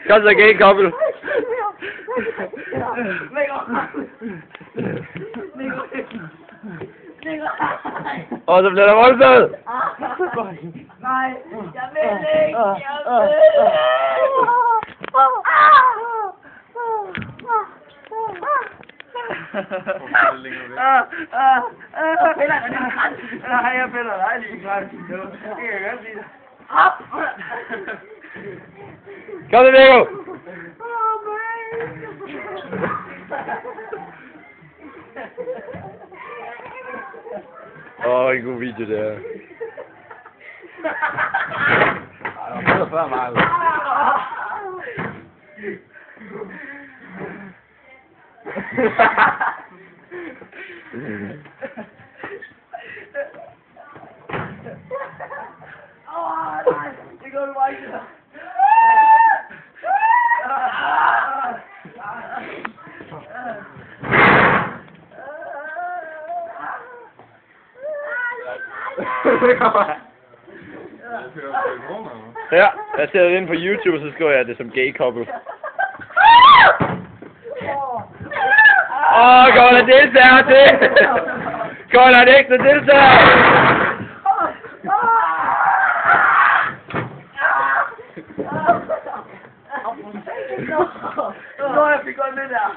Kom så, gay couple. Og så bliver der voldtaget. Nej, jeg vil ikke. Jeg finder dig lige klart. Det kan jeg godt sige. Kom så, Viggo. En god video det her. Det var før mig. Nej, det går du bare ikke. Ja, jeg ser det ind på YouTube, så skriver jeg det som gay couple. Kom der deltager til! Kom der en ægte deltager! Nå, jeg fik godt med der.